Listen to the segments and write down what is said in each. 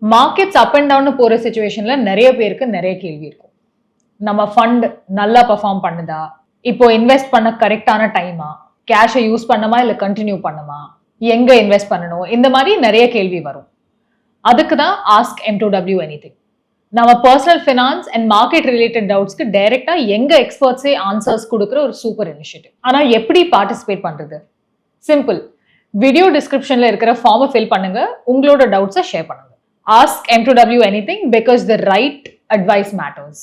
Markets up and down போற சிச்சுவேஷன்ல நிறைய பேருக்கு நிறைய கேள்வி இருக்கும். நம்ம ஃபண்ட் நல்லா பெர்ஃபார்ம் பண்ணுதா, இப்போ இன்வெஸ்ட் பண்ண கரெக்டான டைமா, கேஷை யூஸ் பண்ணமா இல்ல கண்டினியூ பண்ணுமா, எங்க இன்வெஸ்ட் பண்ணணும், இந்த மாதிரி நிறைய கேள்வி வரும். அதுக்கு தான் ஆஸ்க் M2W எனிதிங். நம்ம personal finance and market related டவுட்ஸ்க்கு டைரக்டா எங்க எக்ஸ்பர்ட்ஸே ஆன்சர்ஸ் கொடுக்குற ஒரு சூப்பர் இனிஷியேட்டிவ். ஆனா எப்படி பார்ட்டிசிபேட் பண்றது? சிம்பிள். வீடியோ டிஸ்கிரிப்ஷன்ல இருக்கிற ஃபார்மை ஃபில் பண்ணுங்க, உங்களோட டவுட்ஸை ஷேர் பண்ணுங்க. Ask M2W anything because the right advice matters.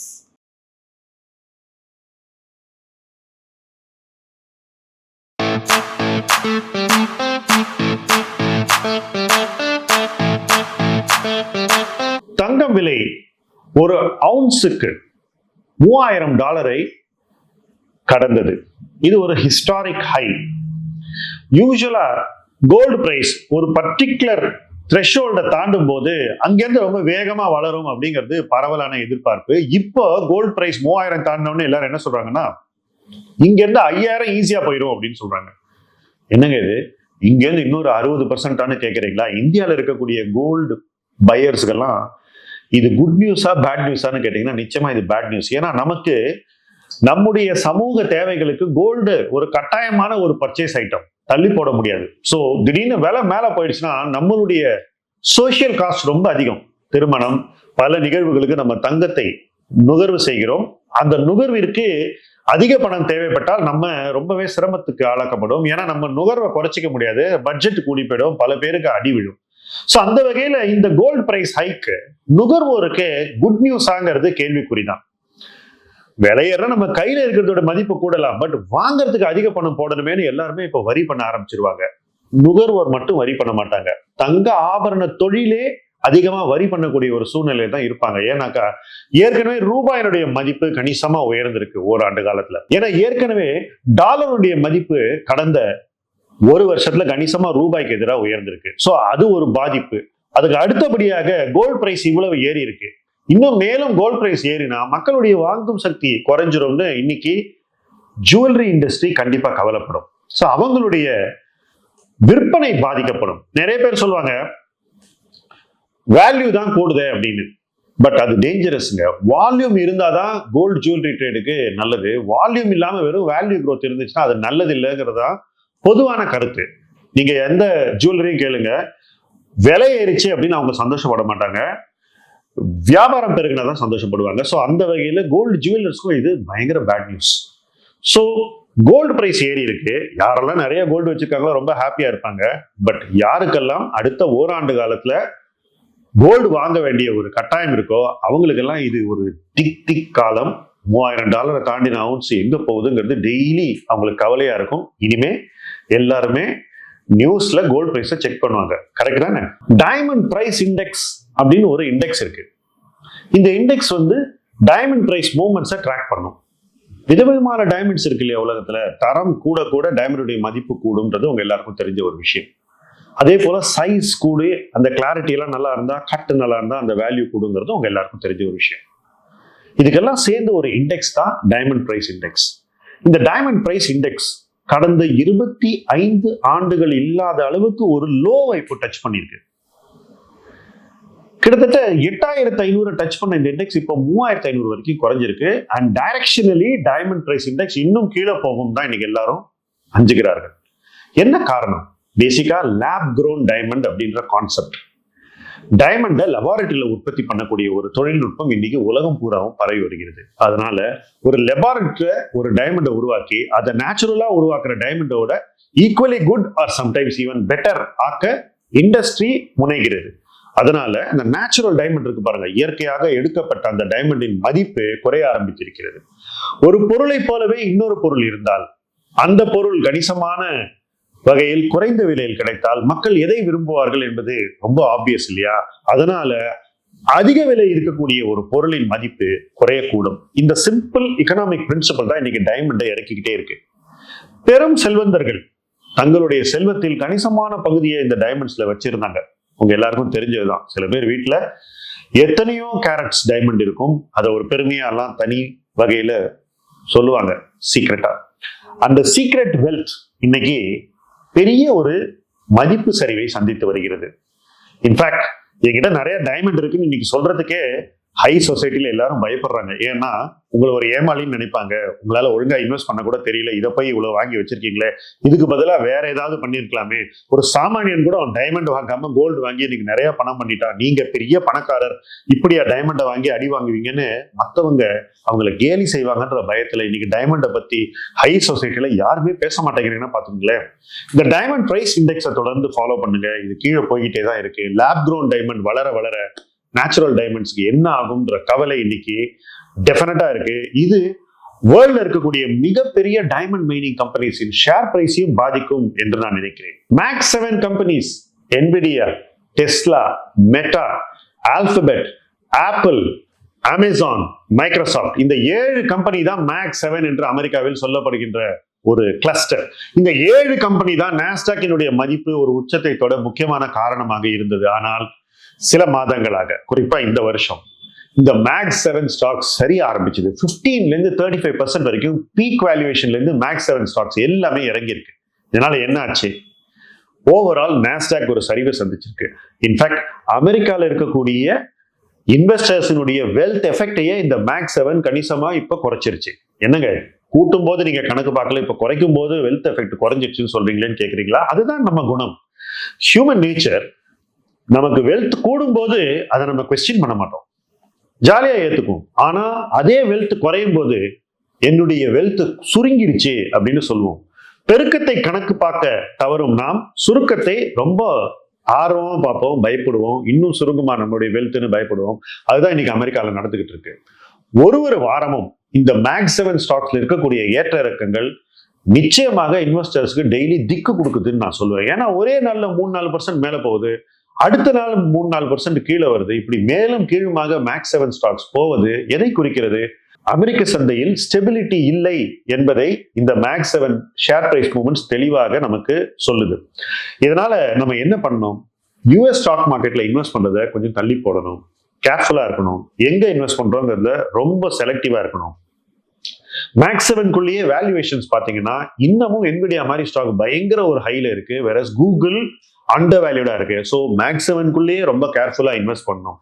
தங்கம் விலை ஒரு அவுன்ஸுக்கு $3000 கடந்தது. இது ஒரு ஹிஸ்டாரிக் ஹை. யூசுவலா கோல்டு பிரைஸ் ஒரு பர்டிகுலர் த்ரெஷோல்ட தாண்டும் போது அங்கிருந்து ரொம்ப வேகமா வளரும் அப்படிங்கிறது பரவலான எதிர்பார்ப்பு. இப்போ கோல்டு பிரைஸ் 3000 தாண்டினோன்னு எல்லாரும் என்ன சொல்றாங்கன்னா, இங்க இருந்து 5000 ஈஸியா போயிடும் அப்படின்னு சொல்றாங்க. என்னங்க இது, இங்க இருந்து இன்னொரு 60% கேட்கறீங்களா? இந்தியாவில் இருக்கக்கூடிய கோல்டு பையர்ஸ்கெல்லாம் இது குட் நியூஸா பேட் நியூஸான்னு கேட்டீங்கன்னா நிச்சயமா இது பேட் நியூஸ். ஏன்னா நமக்கு நம்முடைய சமூக தேவைகளுக்கு கோல்டு ஒரு கட்டாயமான ஒரு பர்ச்சேஸ் ஐட்டம், தள்ளி போட முடியாது. ஸோ திடீர்னு விலை மேல போயிடுச்சுன்னா நம்மளுடைய சோசியல் காஸ்ட் ரொம்ப அதிகம். திருமணம், பல நிகழ்வுகளுக்கு நம்ம தங்கத்தை நுகர்வு செய்கிறோம். அந்த நுகர்விற்கு அதிக பணம் தேவைப்பட்டால் நம்ம ரொம்பவே சிரமத்துக்கு ஆளாக்கப்படும். ஏன்னா நம்ம நுகர்வை குறைச்சிக்க முடியாது, பட்ஜெட் கூடி போயிடும், பல பேருக்கு அடி விழும். ஸோ அந்த வகையில இந்த கோல்டு பிரைஸ் ஹைக்கு நுகர்வோருக்கு குட் நியூஸாங்கிறது கேள்விக்குறிதான். விலையேற நம்ம கையில இருக்கிறதோட மதிப்பு கூடலாம், பட் வாங்கறதுக்கு அதிக பணம் போடணுமேனு எல்லாருமே இப்ப வரி பண்ண ஆரம்பிச்சிருவாங்க. நுகர்வோர் மட்டும் வரி பண்ண மாட்டாங்க. தங்க ஆபரண தொழிலே அதிகமா வரி பண்ணக்கூடிய ஒரு சூழ்நிலை தான் இருப்பாங்க. ஏன்னாக்கா ஏற்கனவே ரூபாயினுடைய மதிப்பு கணிசமா உயர்ந்திருக்கு ஓராண்டு காலத்துல. ஏன்னா ஏற்கனவே டாலருடைய மதிப்பு கடந்த ஒரு வருஷத்துல கணிசமா ரூபாய்க்கு எதிராக உயர்ந்திருக்கு. சோ அது ஒரு பாதிப்பு. அதுக்கு அடுத்தபடியாக கோல்டு பிரைஸ் இவ்வளவு ஏறி இருக்கு. இன்னும் மேலும் கோல்ட் பிரைஸ் ஏறினா மக்களுடைய வாங்கும் சக்தி குறைஞ்சிரும்னு இன்னைக்கு ஜுவல்லரி இண்டஸ்ட்ரி கண்டிப்பா கவலைப்படும். ஸோ அவங்களுடைய விற்பனை பாதிக்கப்படும். நிறைய பேர் சொல்லுவாங்க வேல்யூ தான் கூடுதே அப்படின்னு. பட் அது டேஞ்சரஸ்ங்க. வால்யூம் இருந்தாதான் கோல்டு ஜுவல்லரி ட்ரேடுக்கு நல்லது. வால்யூம் இல்லாம வெறும் வேல்யூ க்ரோத் இருந்துச்சுன்னா அது நல்லது இல்லைங்கிறதா பொதுவான கருத்து. நீங்க எந்த ஜுவல்லரியும் கேளுங்க, விலை ஏறிச்சு அப்படின்னு அவங்க சந்தோஷப்பட மாட்டாங்க, வியாபாரம் பெருகினாதான் சந்தோஷப்படுவாங்க. ஸோ அந்த வகையில கோல்டு ஜுவல்லர்ஸ்க்கும் இது பயங்கர bad news. So gold price ஏறி இருக்கு. யாரெல்லாம் நிறைய கோல்டு வச்சிருக்காங்களோ ரொம்ப ஹாப்பியா இருப்பாங்க. பட் யாருக்கெல்லாம் அடுத்த ஓராண்டு காலத்துல கோல்டு வாங்க வேண்டிய ஒரு கட்டாயம் இருக்கோ அவங்களுக்கெல்லாம் இது ஒரு திக் காலம். $3000 தாண்டின அவுன்ஸ் எங்க போகுதுங்கிறது டெய்லி அவங்களுக்கு கவலையா இருக்கும். இனிமே எல்லாருமே நியூஸ்ல கோல்டு பிரைஸை செக் பண்ணுவாங்க. கரெக்ட் தானே? டைமண்ட் பிரைஸ் இண்டெக்ஸ் அப்படின்னு ஒரு இண்டெக்ஸ் இருக்கு. இந்த இண்டெக்ஸ் டைமண்ட் பிரைஸ் மூவ்மெண்ட்ஸை ட்ராக் பண்ணும். விதவிதமான டைமண்ட்ஸ் இருக்கு இல்லையா உலகத்துல. தரம் கூட கூட டைமண்டுடைய மதிப்பு கூடும்ன்றது உங்க எல்லாருக்கும் தெரிஞ்ச ஒரு விஷயம். அதே போல சைஸ் கூடு, அந்த கிளாரிட்டி எல்லாம் நல்லா இருந்தா, கட்டு நல்லா இருந்தா அந்த வேல்யூ கூடுங்கிறது உங்க எல்லாருக்கும் தெரிஞ்ச ஒரு விஷயம். இதுக்கெல்லாம் சேர்ந்து ஒரு இண்டெக்ஸ் தான் டைமண்ட் பிரைஸ் இண்டெக்ஸ். இந்த டைமண்ட் பிரைஸ் இண்டெக்ஸ் கடந்த 25 ஆண்டுகள் இல்லாத அளவுக்கு ஒரு லோவை இப்போ டச் பண்ணிருக்கு. கிட்டத்தட்ட 8500 டச் பண்ண இந்த இண்டெக்ஸ் இப்போ 3500 வரைக்கும் குறைஞ்சிருக்கு. அண்ட் டைரக்ஷனலி டைமண்ட் பிரைஸ் இண்டெக்ஸ் இன்னும் கீழே போகும் தான் இன்னைக்கு எல்லாரும் அஞ்சுகிறார்கள். என்ன காரணம்? பேசிக்கா லேப் க்ரோன் டைமண்ட் அப்படின்ற கான்செப்ட். டைமண்டை லெபார்டரியில உற்பத்தி பண்ணக்கூடிய ஒரு தொழில்நுட்பம் இன்னைக்கு உலகம் பூராவும் பரவி வருகிறது. அதனால ஒரு லெபார்டரியில ஒரு டைமண்டை உருவாக்கி அதை நேச்சுரலா உருவாக்குற டைமண்டோட equally good or sometimes even better ஆக்க இண்டஸ்ட்ரி முனைகிறது. அதனால இந்த நேச்சுரல் டைமண்ட் இருக்கு பாருங்க, இயற்கையாக எடுக்கப்பட்ட அந்த டைமண்டின் மதிப்பு குறைய ஆரம்பித்திருக்கிறது. ஒரு பொருளை போலவே இன்னொரு பொருள் இருந்தால் அந்த பொருள் கணிசமான வகையில் குறைந்த விலையில் கிடைத்தால் மக்கள் எதை விரும்புவார்கள் என்பது ரொம்ப ஆப்வியஸ் இல்லையா? அதனால அதிக விலை இருக்கக்கூடிய ஒரு பொருளின் மதிப்பு குறையக்கூடும். இந்த சிம்பிள் எகனாமிக் பிரின்சிபல் தான் இன்னைக்கு டைமண்டை இறக்கிக்கிட்டே இருக்கு. பெரும் செல்வந்தர்கள் தங்களுடைய செல்வத்தில் கணிசமான பகுதியை இந்த டைமண்ட்ஸ்ல வச்சிருந்தாங்க. உங்க எல்லாருக்கும் தெரிஞ்சதுதான். சில பேர் வீட்டுல எத்தனையோ கேரட்ஸ் டைமண்ட் இருக்கும். அதை ஒரு பெருமையா எல்லாம் தனி வகையில சொல்லுவாங்க சீக்ரெட்டா. அந்த சீக்ரெட் வெல்த் இன்னைக்கு பெரிய ஒரு மதிப்பு சரிவை சந்தித்து வருகிறது. இன்ஃபேக்ட் என்கிட்ட நிறைய டைமண்ட் இருக்குன்னு இன்னைக்கு சொல்றதுக்கே ஹை சொசைட்டில எல்லாரும் பயப்படுறாங்க. ஏன்னா உங்களை ஒரு ஏமாளின்னு நினைப்பாங்க. உங்களால ஒழுங்கா இன்வெஸ்ட் பண்ண கூட தெரியல, இதை போய் இவ்வளவு வாங்கி வச்சிருக்கீங்களே, இதுக்கு பதிலா வேற ஏதாவது பண்ணிருக்கலாமே. ஒரு சாமானியன் கூட அவன் டைமண்ட் வாங்காம கோல்டு வாங்கி இன்னைக்கு நிறைய பணம் பண்ணிட்டான், நீங்க பெரிய பணக்காரர், இப்படியா டைமண்டை வாங்கி அடி வாங்குவீங்கன்னு மத்தவங்க அவங்களை கேலி செய்வாங்கன்ற பயத்துல இன்னைக்கு டைமண்டை பத்தி ஹை சொசைட்டில யாருமே பேச மாட்டேங்கிறீங்கன்னா பாத்துங்களேன். இந்த டைமண்ட் பிரைஸ் இண்டெக்ஸை தொடர்ந்து ஃபாலோ பண்ணுங்க. இது கீழே போய்கிட்டே தான் இருக்கு. லேப் க்ரோன் டைமண்ட் வளர வளர நேச்சுரல் டைமண்ட்ஸ்க்கு என்ன ஆகும்ன்ற கவலை இன்னைக்கு டெஃபினட்டா இருக்கு. இது வேர்ல்ட்ல இருக்கக்கூடிய மிகப்பெரிய டைமண்ட் மைனிங் கம்பெனிஸின் ஷேர் பிரைஸையும் பாதிக்கும் என்று நான் நினைக்கிறேன். Max 7 companies, Nvidia, Tesla, Meta, Alphabet, Apple, Amazon, Microsoft, இந்த 7 கம்பெனி தான் மேக்ஸ் 7 என்று அமெரிக்காவில் சொல்லப்படுகின்ற ஒரு கிளஸ்டர். இந்த 7 கம்பெனி தான் நாஸ்டாக்கினுடைய மதிப்பு ஒரு உச்சத்தை தொட முக்கியமான காரணமாக இருந்தது. ஆனால் சில மாதங்களாக, குறிப்பா இந்த வருஷம், இந்த மேக்ஸ் 7 ஸ்டாக்ஸ் சரிய ஆரம்பிச்சது. 15ல இருந்து 35% வரைக்கும் பீக் வேல்யூவேஷன்ல இருந்து மேக்ஸ் 7 ஸ்டாக்ஸ் எல்லாமே இறங்கி இருக்கு. இதனால என்ன ஆச்சு? ஓவரால் நாஸ்டாக் ஒரு சரிவை சந்திச்சிருக்கு. இன்ஃபேக்ட் அமெரிக்கால இருக்கக்கூடிய இன்வெஸ்டர்ஸினுடைய வெல்த் எஃபெக்டையே இந்த மேக்ஸ் 7 கணிசமா இப்ப குறைச்சிருச்சு. என்னங்க, கூட்டும் போது நீங்க கணக்கு பார்க்கல, இப்ப குறைக்கும் போது வெல்த் எஃபெக்ட் குறைஞ்சிருச்சுன்னு சொல்றீங்களேன்னு கேக்குறீங்களா? அதுதான் நம்ம குணம், ஹியூமன் நேச்சர். நமக்கு வெல்த் கூடும் போது அதை நம்ம கொஸ்டின் பண்ண மாட்டோம், ஜாலியா ஏத்துக்கும். ஆனா அதே வெல்த் குறையும் போது என்னுடைய வெல்த் சுருங்கிருச்சு அப்படின்னு சொல்லுவோம். பெருக்கத்தை கணக்கு பார்க்க தவறும் நாம் சுருக்கத்தை ரொம்ப ஆர்வமா பார்ப்போம், பயப்படுவோம், இன்னும் சுருங்குமா நம்மளுடைய வெல்த்னு பயப்படுவோம். அதுதான் இன்னைக்கு அமெரிக்காவில் நடந்துகிட்டு இருக்கு. ஒரு வாரமும் இந்த மேக்ஸ் 7 ஸ்டாக்ஸ்ல இருக்கக்கூடிய ஏற்ற இறக்கங்கள் நிச்சயமாக இன்வெஸ்டர்ஸ்க்கு டெய்லி திக்கு கொடுக்குதுன்னு நான் சொல்லுவேன். ஏன்னா ஒரே நாள்ல 3-4% மேல போகுது, அடுத்த நாள் 3-4% கீழே வருது. இப்படி மேலும் கீழுமாக மேக்ஸ் 7 ஸ்டாக்ஸ் போவது எதை குறிக்கிறது? அமெரிக்க சந்தையில் ஸ்டெபிலிட்டி இல்லை என்பதை இந்த மேக்ஸ் 7 ஷேர் பிரைஸ் மூவ்மெண்ட்ஸ் தெளிவாக நமக்கு சொல்லுது. இதனால நம்ம என்ன பண்ணணும்? யூஎஸ் ஸ்டாக் மார்க்கெட்ல இன்வெஸ்ட் பண்றதை கொஞ்சம் தள்ளி போடணும், கேர்ஃபுல்லா இருக்கணும், எங்க இன்வெஸ்ட் பண்றோங்கிறதுல ரொம்ப செலக்டிவா இருக்கணும். மேக்ஸ் 7க்குள்ளேயே வேல்யூவேஷன்ஸ் பாத்தீங்கன்னா இன்னமும் என்விடியா மாதிரி ஸ்டாக் பயங்கர ஒரு ஹைல இருக்கு, வேற கூகுள் அண்டர் வேல்யூடா இருக்கு. ஸோ மேக்ஸ் 7க்குள்ளேயே ரொம்ப கேர்ஃபுல்லா இன்வெஸ்ட் பண்ணணும்.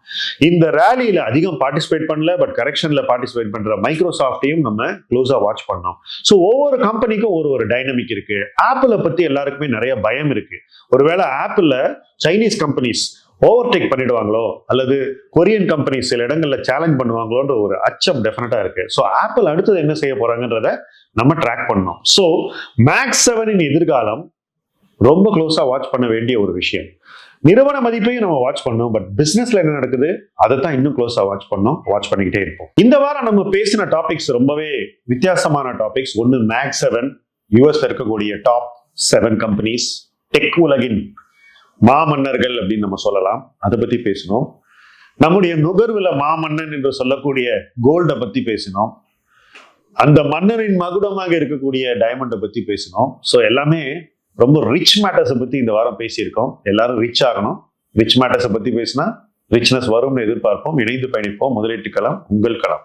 இந்த ரேலியில அதிகம் பார்ட்டிசிபேட் பண்ணல, பட் கரெக்ஷன்ல பார்ட்டிசிபேட் பண்ற மைக்ரோசாஃப்டையும் நம்ம க்ளோஸா வாட்ச் பண்ணோம். ஸோ ஒவ்வொரு கம்பெனிக்கும் ஒரு டைனமிக் இருக்கு. ஆப்பிளை பத்தி எல்லாருக்குமே நிறைய பயம் இருக்கு. ஒருவேளை ஆப்பிள்ல சைனீஸ் கம்பெனிஸ் ஓவர்டேக் பண்ணிடுவாங்களோ அல்லது கொரியன் கம்பெனிஸ் சில இடங்கள்ல சேலஞ்ச் பண்ணுவாங்களோன்ற ஒரு அச்சம் டெஃபினட்டா இருக்கு. ஸோ ஆப்பிள் அடுத்தது என்ன செய்ய போறாங்கன்றத நம்ம ட்ராக் பண்ணணும். ஸோ மேக்ஸ் 7 எதிர்காலம் ரொம்ப க்ளோஸா வாட்ச் பண்ண வேண்டிய ஒரு விஷயம். நிறுவன மதிப்பையும் நம்ம வாட்ச் பண்ணோம், பட் பிசினஸ்ல என்ன நடக்குது அதை தான் இன்னும் க்ளோஸா வாட்ச் பண்ணிக்கிட்டே இருப்போம். இந்த வாரம் நம்ம பேசின டாபிக்ஸ் ரொம்பவே வித்தியாசமான டாபிக்ஸ். ஒன்னு மேக்ஸ் 7, யூஎஸ்ல இருக்கக்கூடிய டாப் 7 கம்பெனிஸ், டெக் உலகின் மாமன்னர்கள் அப்படின்னு நம்ம சொல்லலாம், அதை பத்தி பேசினோம். நம்முடைய நுகர்வுல மாமன்னன் என்று சொல்லக்கூடிய கோல்டை பத்தி பேசினோம். அந்த மன்னரின் மகுடமாக இருக்கக்கூடிய டைமண்டை பத்தி பேசினோம். ஸோ எல்லாமே ரொம்ப ரிச் மேட்டர்ஸை பத்தி இந்த வாரம் பேசியிருக்கோம். எல்லாரும் ரிச் ஆகணும். ரிச் மேட்டர்ஸை பத்தி பேசினா ரிச்னஸ் வரும்னு எதிர்பார்ப்போம். இணைந்து பயணிப்போம். முதலீட்டு களம் உங்கள் களம்.